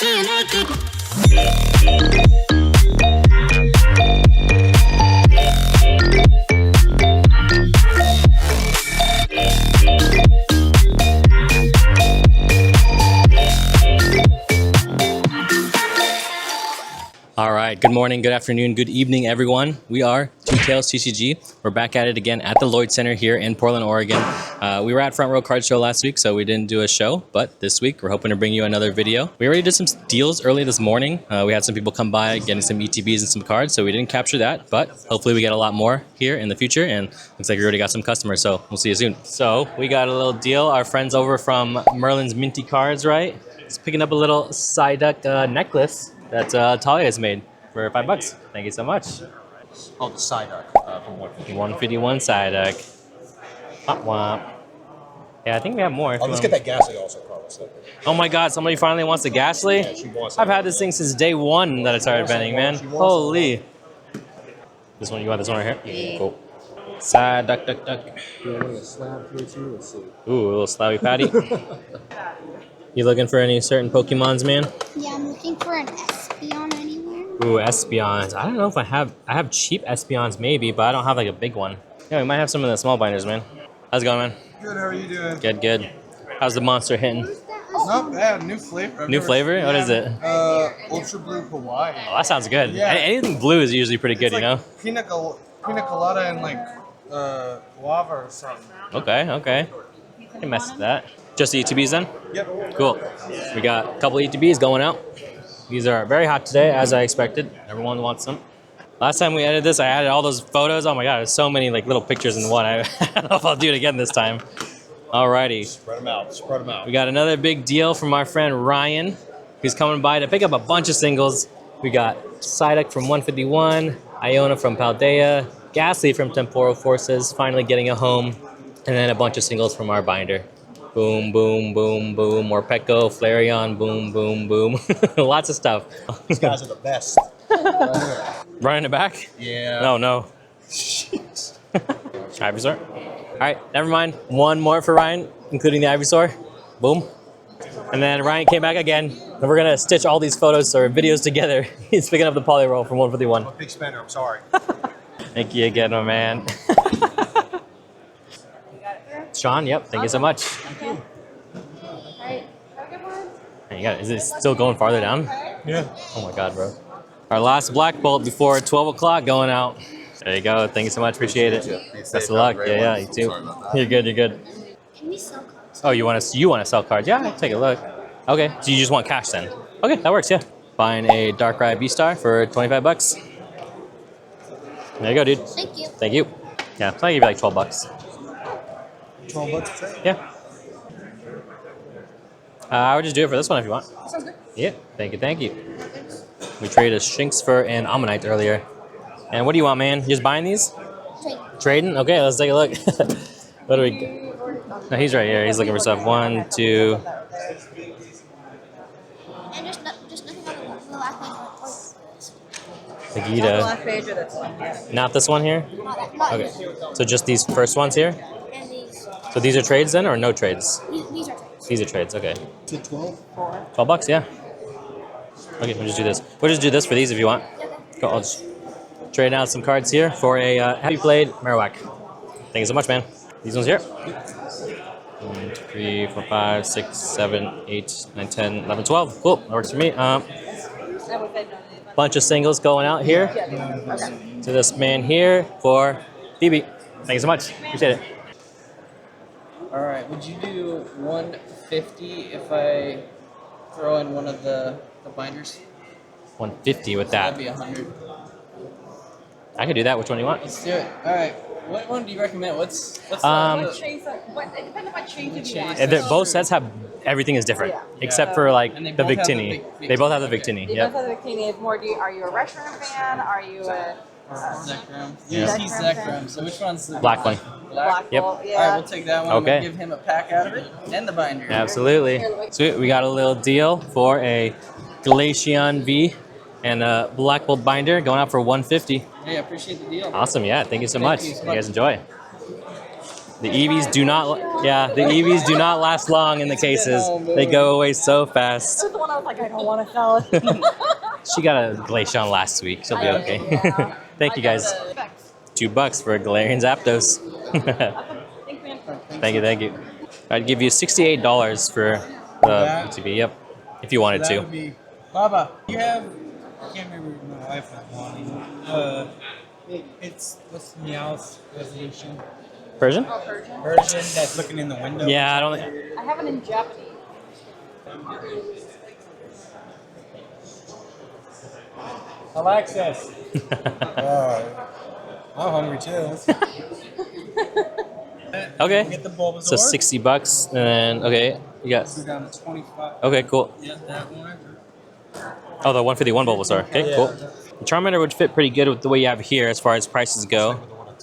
All right, good morning, good afternoon, good evening, everyone. We are Two Tails TCG. We're back at it again at the Lloyd Center here in Portland, Oregon. We were at Front Row Card Show last week, so we didn't do a show, but this week we're hoping to bring you another video. We already did some deals early this morning. We had some people come by getting some ETBs and some cards, so we didn't capture that, but hopefully we get a lot more here in the future, and looks like we already got some customers, so we'll see you soon. So we got a little deal. Our friends over from Merlin's Minty Cards, right? It's picking up a little Psyduck necklace that Talia has made for $5. Thank you so much. Oh, the Psyduck from 151. 151 Psyduck. Womp womp. Yeah, I think we have more. Oh, let's get that Ghastly also, promise. Oh my God, somebody finally wants the Ghastly? Yeah, she wants it. I've had this thing since day one that I started vending, man. Holy. This one, you want this one right here? Yeah. Cool. Psyduck, duck, duck. You want a slab here too? Let's see. Ooh, a little slabby patty. You looking for any certain Pokemons, man? Yeah, I'm looking for an Espeon anywhere. Ooh, Espeons. I don't know if I have cheap Espeons maybe, but I don't have like a big one. Yeah, we might have some of the small binders, man. How's it going, man? Good, how are you doing? Good, good. How's the monster hitting? Not bad, new flavor. New flavor? What is it? Ultra Blue Hawaii. Oh, that sounds good. Yeah. Anything blue is usually pretty good, It's you know? like pina colada and like guava or something. Okay, okay. I can mess with that. Just the ETBs then? Yep. Cool. We got a couple ETBs going out. These are very hot today, as I expected. Everyone wants them. Last time we edited this, I added all those photos. Oh my God, there's so many like little pictures in one. I don't know if I'll do it again this time. Alrighty. Spread them out. Spread them out. We got another big deal from our friend Ryan, who's coming by to pick up a bunch of singles. We got Psyduck from 151, Iona from Paldea, Ghastly from Temporal Forces, finally getting a home, and then a bunch of singles from our binder. Boom, boom, boom, boom. Morpeko, Flareon, boom, boom, boom. Lots of stuff. These guys are the best. Running it back? Yeah. No, no. Ivysaur. All right, never mind. One more for Ryan, including the Ivysaur. Boom. And then Ryan came back again, and we're gonna stitch all these photos or videos together. He's picking up the poly roll from 151. I'm a big spender. I'm sorry. Thank you again, my man. Sean, yep, thank you so much. Alright, have a good one. Hey, you got it. Is it still going farther down? Yeah. Oh my God, bro. Our last Black Bolt before 12 o'clock going out. There you go. Thank you so much. Appreciate it. Best of luck. Yeah, you too. You're good. You're good. Can we sell cards? Oh, you want to sell cards? Yeah, I'll take a look. Okay, so you just want cash then? Okay, that works. Yeah. Buying a Darkrai V-Star for $25. There you go, dude. Thank you. Thank you. Yeah, so I give you like $12. 12 bucks a take? Yeah. I would just do it for this one if you want. Sounds good. Yeah, thank you, thank you. We traded a Shinxfer and Ammonite earlier. And what do you want, man? You just buying these? Trade. Trading? Okay, let's take a look. What do we... No, he's right here. He's looking for stuff. 1, 2... And just nothing on the last page. Vegeta. Last page or this one? Yeah. Not this one here? Not Okay. these. So just these first ones here? And these. So these are trades then, or no trades? These are trades. These are trades, okay. To 12? $12, yeah. Okay, we'll just do this. We'll just do this for these if you want. Okay. Go, I'll just trade out some cards here for a Heavy Blade Marowak. Thank you so much, man. These ones here. 1, 2, 3, 4, 5, 6, 7, 8, 9, 10, 11, 12. Cool, that works for me. Bunch of singles going out here to this man here for Phoebe. Thank you so much. Appreciate it. All right. Would you do 150 if I throw in one of the binders? 150 with That'd that. be 100. I could do that. Which one do you want? Let's do it. All right. What one do you recommend? What's Um, the It depends on what change you want. Both sets have everything is different except for like And they the both have the Victini. Vic- They both have the okay. Victini. It Yep. does have the bikini. It's more. Are you a restaurant fan? Are you a Zekrom? Yeah. Yeah, he's Zekrom. So which one's the Black one. Black. Yep. Bolt? All right, Yeah. we'll take that one. Okay. I'm gonna give him a pack out of it and the binder. Absolutely. Sweet. We got a little deal for a Glaceon V and a Black Bolt binder going out for 150. Hey, I appreciate the deal. Awesome. Yeah. Thank you so Thank much. you so You much. guys enjoy. The Eevees do not. Yeah. The Eevees do not last long in the cases. They go away so fast. That's the one I was like, I don't want to sell it. She got a Glaceon last week. She'll be okay. Thank you guys. $2 for a Galarian Zapdos. Thank you, thank you. I'd give you $68 for the ETB. Yep, if you wanted That to. would be Baba. You have. I can't remember my wife had one. It's what's Meow's resolution? Persian? Version that's looking in the window. Yeah, I don't. I have it in Japanese. Alexis. I'm hungry too. Okay. Get the Bulbasaur. So $60, and then okay, you got. Go down to 25. Okay, cool. Yeah, that one. Oh, the 151 Bulbasaur. Okay, cool. The Charmander would fit pretty good with the way you have here as far as prices go.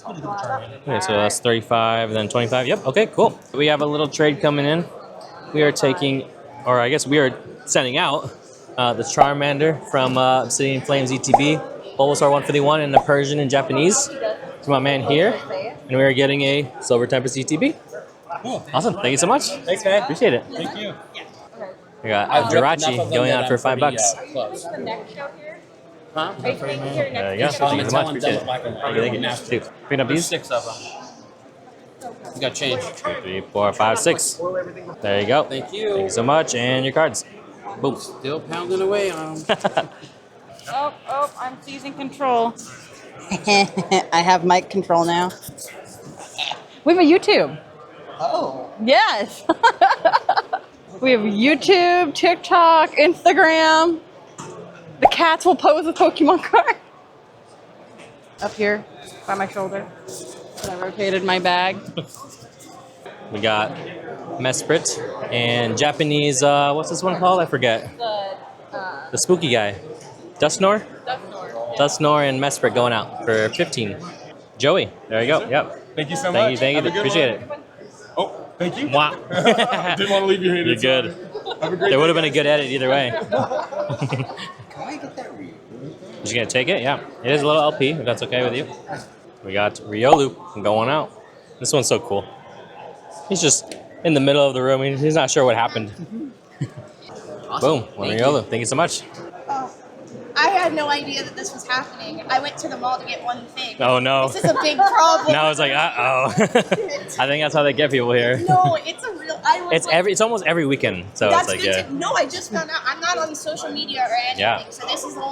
Okay, so that's 35 and then 25. Yep, okay, cool. We have a little trade coming in. We are taking, or I guess we are sending out the Charmander from Obsidian Flames ETB, Bulbasaur 151, and the Persian in Japanese to my man here. And we are getting a Silver Tempest ETB. Cool. Awesome, thank you so much. Thanks, man. Appreciate it. Thank you. We got Jirachi going on for $5. The next show here? Huh? Are you taking here There you next go. show? Thank you so much. Appreciate it. Thank you. Thank you. Picking up There's these. 6 of them. You got change. 2, 3, 4, 5, 6. There you go. Thank you. Thank you so much. And your cards. Boom. Still pounding away on them. Oh, I'm seizing control. I have mic control now. We have a YouTube. Oh. Yes. We have YouTube, TikTok, Instagram. The cats will pose with Pokemon cards. Up here by my shoulder. And I rotated my bag. We got Mesprit and Japanese, what's this one called? I forget. The spooky guy. Dustnor? Dustnor and Mesprit going out for 15. Joey, there you go. Yep. Thank you so Thank much. you, thank you. Have a good Appreciate one. it. Oh, thank you. Wow. Didn't want to leave you here. You're good. Have a great There would day. have been a good edit either way. Can I get that read? You gonna take it? Yeah. It is a little LP, if that's okay with you. We got Riolu going out. This one's so cool. He's just in the middle of the room. He's not sure what happened. Boom. One Riolu. Thank you so much. I had no idea that this was happening. I went to the mall to get one thing. Oh no. This is a big problem. Now it's like, uh-oh. I think that's how they get people here. No, it's a real. I was It's like, it's almost every weekend. So That's it's like, good to, no, I just found out. I'm not on social media or anything, Yeah. so this is the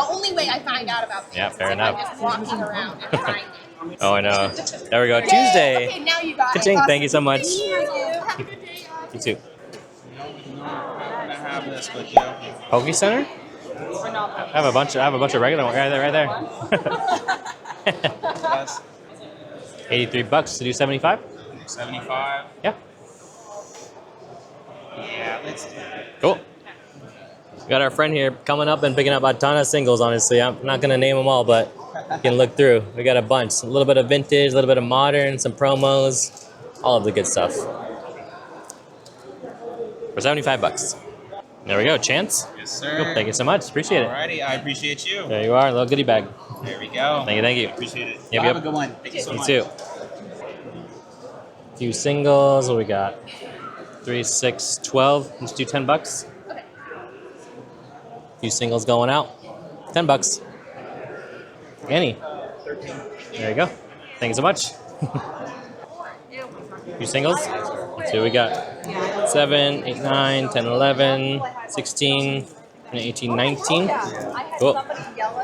only way I find out about things. Yeah, fair is if I'm enough. just walking around and finding it. Oh, I know. There we go. Yay, Tuesday. Okay, now you got Ka-ching. it. Thank you so much. Thank you. Have a good day. You too. I have this, but yeah. Poke Center? I have a bunch of regular ones right there. Yes. $83 to do 75? 75. Yeah. Yeah, let's do it. Cool. We got our friend here coming up and picking up a ton of singles, honestly. I'm not going to name them all, but you can look through. We got a bunch. A little bit of vintage, a little bit of modern, some promos, all of the good stuff. For $75. There we go. Chance? Yes, sir. Cool. Thank you so much. Appreciate it. Alrighty, I appreciate you. There you are. A little goodie bag. There we go. Thank you. Appreciate it. Yep, Have a yep. good one. Thank you so You much. too. Few singles. What we got? 3, 6, 12. Let's do $10. Few singles going out. $10. Annie. There you go. Thank you so much. Few singles. Let's see what we got. 7, 8, 9, 10, 11, 16, 18, 19. Cool.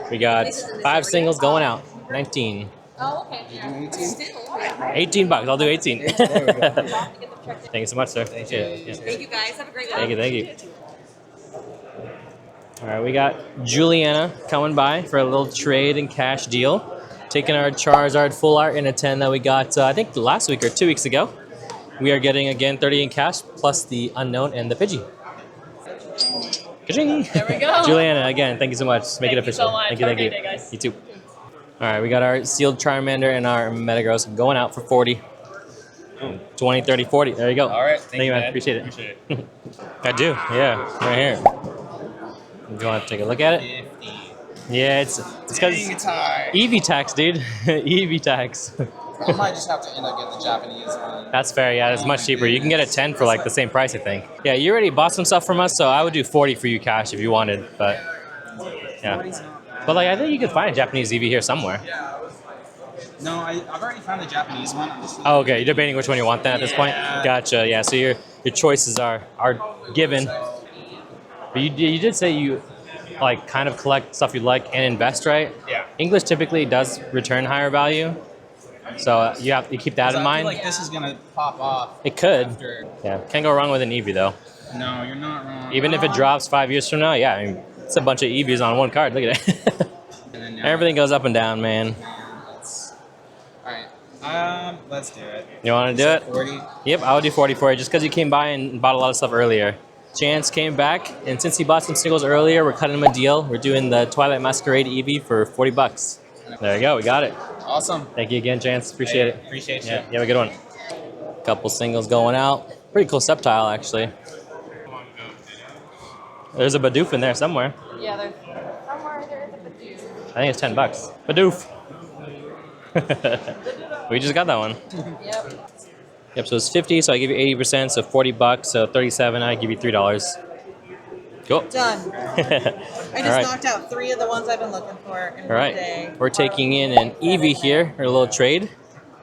We got 5 singles going out. 19. Oh, okay. $18. I'll do 18. Thank you so much, sir. Appreciate it. Yeah. Thank you guys. Have a great Thank you. All right, we got Juliana coming by for a little trade and cash deal. Taking our Charizard full art in a 10 that we got, I think last week or 2 weeks ago. We are getting, again, 30 in cash, plus the unknown and the Pidgey. Ka-ching! There we go. Juliana, again, thank you so much. Make it Thank you official. so much. Thank you, Have thank a you. great day, guys. You too. All right, we got our sealed Charmander and our Metagross going out for 40. 20, 30, 40. There you go. All right. Thank you, man. Appreciate it. I do. Yeah, right here. Do you want to take a look at it? 50. Yeah, it's because Dang, it's high. Eevee tax, dude. Eevee tax. I might just have to end up getting the Japanese one. That's fair, yeah, it's much cheaper. You can get a 10 for like the same price, I think. Yeah, you already bought some stuff from us, so I would do 40 for you cash if you wanted, but yeah. But like, I think you could find a Japanese EV here somewhere. No, I've already found the Japanese one. I'm just Oh, okay, you're debating which one you want then at this point? Yeah. Gotcha, yeah, so your choices are given. But you did say you like kind of collect stuff you like and invest, right? Yeah. English typically does return higher value, so you keep that in I mind. feel like this is gonna pop off. It could. After. Yeah, can't go wrong with an Eevee though. No, you're not wrong. Even if it drops 5 years from now, yeah, I mean, it's a bunch of EVs on one card. Look at it. And then Everything goes up and down, man. Alright. Let's do it. You want to do it? 40. Yep, I would do 40 for you just because you came by and bought a lot of stuff earlier. Chance came back, and since he bought some singles earlier, we're cutting him a deal. We're doing the Twilight Masquerade Eevee for 40 bucks. There you go, we got it. Awesome. Thank you again, Chance. Appreciate it. Appreciate you. Yeah, you have a good one. Couple singles going out. Pretty cool septile, actually. There's a Bidoof in there somewhere. Yeah, there's somewhere there is a Badoo. I think it's 10 bucks. Bidoof. We just got that one. Yep. Yep, so it's 50, so I give you 80%, so 40 bucks, so 37, I give you $3. Cool. Done. I just right. knocked out 3 of the ones I've been looking for in All one right, day. we're taking in an Eevee here, or a little trade,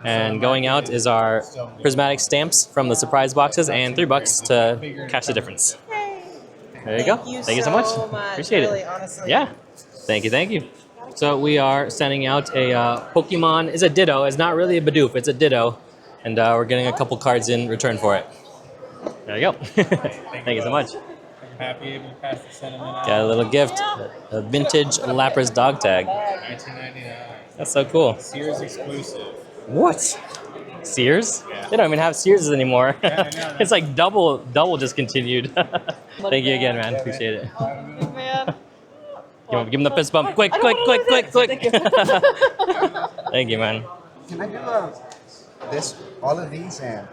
and going out is our prismatic stamps from the surprise boxes, and $3 to catch the difference. There you go. Thank you so much. Appreciate really, it. honestly. Yeah. Thank you. So we are sending out a Pokemon. It's a Ditto. It's not really a Bidoof. It's a Ditto, and we're getting a couple cards in return for it. There you go. Thank you so much. Happy able to pass the sentiment out. Got a little gift, a vintage Lapras dog tag. 1999. That's so cool. Sears exclusive. What? Sears? They don't even have Sears anymore. It's like double discontinued. Thank you again, man. Appreciate it. Man. Give him the fist bump. Quick. Thank you, man. Can I do this, all of these, and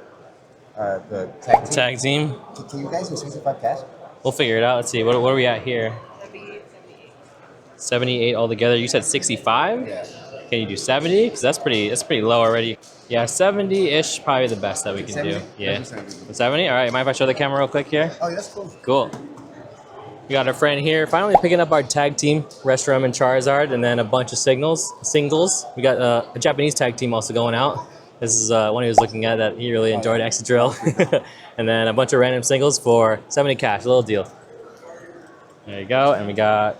the tag team? Tag team. Can you guys do 65 cash? We'll figure it out. Let's see. What are we at here? 78 altogether. You said 65? Yeah. Can you do 70? Because that's pretty low already. Yeah, 70-ish probably the best that we can 70? do. Yeah. 70. 70? All right. Mind if I show the camera real quick here? Oh, that's cool. Cool. We got our friend here finally picking up our tag team, Reshiram and Charizard, and then a bunch of singles. We got a Japanese tag team also going out. This is one he was looking at that he really enjoyed, Excadrill. And then a bunch of random singles for 70 cash, a little deal. There you go. And we got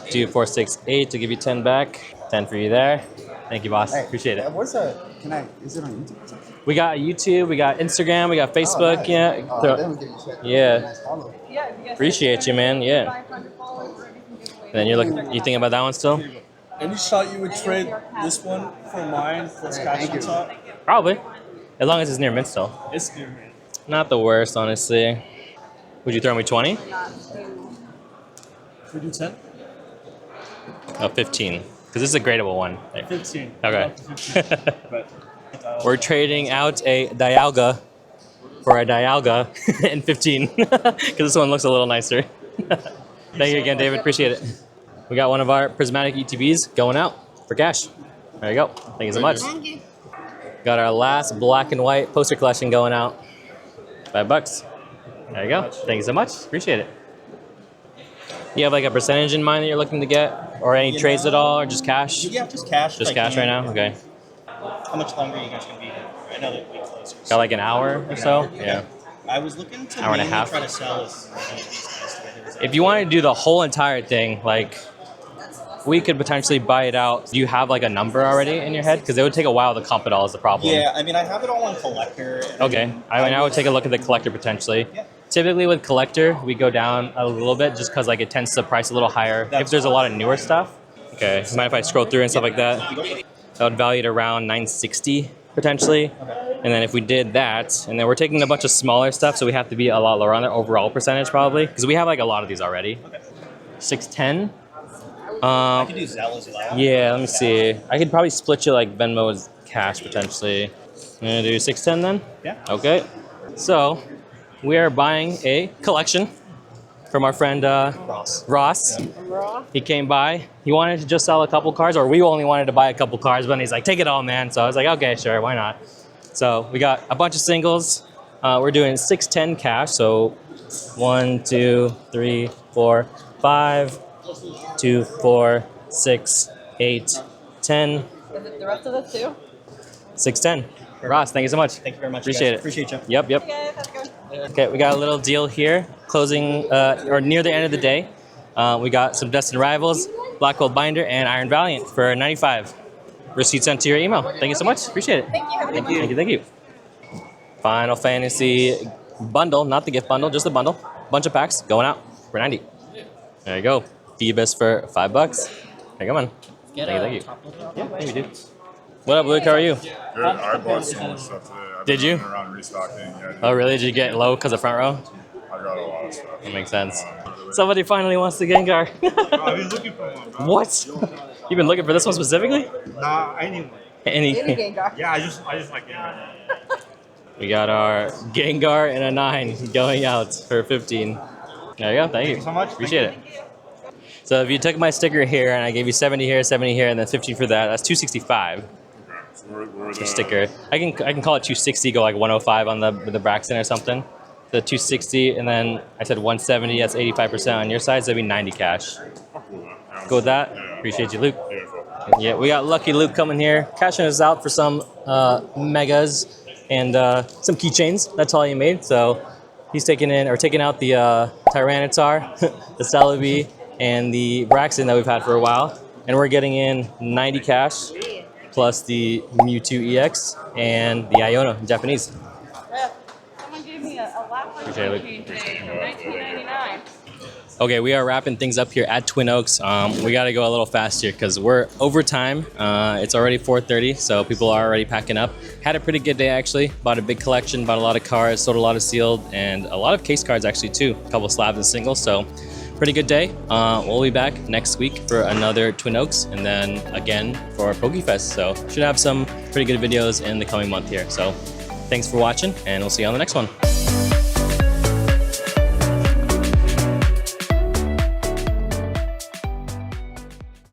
2, 4, 6, 8 to give you 10 back. 10 for you there. Thank you, boss. Hey, Appreciate it. Where's is it on YouTube or something? We got YouTube, we got Instagram, we got Facebook. Nice. Yeah. Oh, then we give you a check. Yeah. Nice follow. Appreciate you, man. Yeah. And then you thinking about that one still? Any shot you would trade this one for mine plus cash on top? Probably. As long as it's near mint still. It's near me. Not the worst, honestly. Would you throw me 20? Should we do 10? Oh, 15. Because this is a gradable one. 15. Okay. 15. But, We're trading out a Dialga for a Dialga in 15. Because this one looks a little nicer. Thank you again, David. Appreciate it. We got one of our prismatic ETBs going out for cash. There you go. Thank you so much. Thank you. Got our last black and white poster collection going out. $5. There you go. Thank you so much. Appreciate it. You have like a percentage in mind that you're looking to get? Or any trades at all? Or just cash? Yeah, just cash. Just cash right now? Okay. How much longer are you guys going to be here? I know that we close. Got like an hour or so? Yeah. I was looking to Hour and a mainly half. try to sell as many of these guys together. If you want to do the whole entire thing, like, we could potentially buy it out. Do you have like a number already in your head? Because it would take a while to comp it all is the problem. Yeah, I mean, I have it all on collector. and Okay. I would take a look at the collector potentially. Yeah. Typically with collector, we go down a little bit just because like it tends to price a little higher if there's a lot of newer stuff. Okay. Mind if I scroll through and stuff like that? That would value it around 960 potentially. And then if we did that, and then we're taking a bunch of smaller stuff, so we have to be a lot lower on their overall percentage probably, because we have like a lot of these already. 610. I could do Zelle as well. Yeah, let me see. I could probably split you like Venmo as cash potentially. I'm gonna do 610 then? Yeah. Okay. So we are buying a collection from our friend Ross. He came by. He wanted to just sell a couple cars, or we only wanted to buy a couple cars, but he's like, take it all, man. So I was like, okay, sure, why not? So we got a bunch of singles. We're doing 610 cash, so 1, 2, 3, 4, 5, 2, 4, 6, 8, 10. Is it the rest of us too? 610. Ross, thank you so much. Thank you very much. Appreciate it. Appreciate you. Yep, yep. Hey guys, how's it going? Okay, we got a little deal here, closing or near the end of the day. We got some Destined Rivals, Black Gold Binder, and Iron Valiant for 95. Receipt sent to your email. Thank you so much. Appreciate it. Thank you. Have a good Thank you. Thank you. Thank you. Final Fantasy bundle, not the gift bundle, just the bundle. Bunch of packs going out for 90. There you go. Phoebus for $5. There you go, man. Get Thank you. a top loader out. Yeah, thank you, dude. What up, Luke? How are you? Good. I bought so much stuff today. I've Did been you? running around restocking. Yeah, Oh, really? Did you get low because of front row? I got a lot of stuff. That makes sense. Somebody finally wants the Gengar. I've been looking for one, bro. What? You've been looking for this one specifically? Nah, anyway. Any? Gengar. Yeah, I just like Gengar. We got our Gengar and a 9 going out for 15. There you go. Thank you so much. Appreciate it. So if you took my sticker here and I gave you 70 here, 70 here, and then 15 for that, that's 265. So we're The sticker. I can call it 260. Go like 105 on the Braxton or something. The 260, and then I said 170. That's 85% on your side. So that'd be 90 cash. Go with that. Appreciate you, Luke. Yeah, we got Lucky Luke coming here, cashing us out for some megas and some keychains. That's all he made. So he's taking out the Tyranitar, the Celebi, and the Braxton that we've had for a while, and we're getting in 90 cash plus the Mewtwo EX and the Iono in Japanese. Someone gave me a lap Appreciate it. keychain today for $19.99. Okay, we are wrapping things up here at Twin Oaks. We got to go a little fast here because we're over time. It's already 4:30, so people are already packing up. Had a pretty good day, actually. Bought a big collection, bought a lot of cards, sold a lot of sealed, and a lot of case cards, actually, too. A couple slabs and singles, so pretty good day. We'll be back next week for another Twin Oaks, and then again for PokeFest. So should have some pretty good videos in the coming month here. So thanks for watching, and we'll see you on the next one.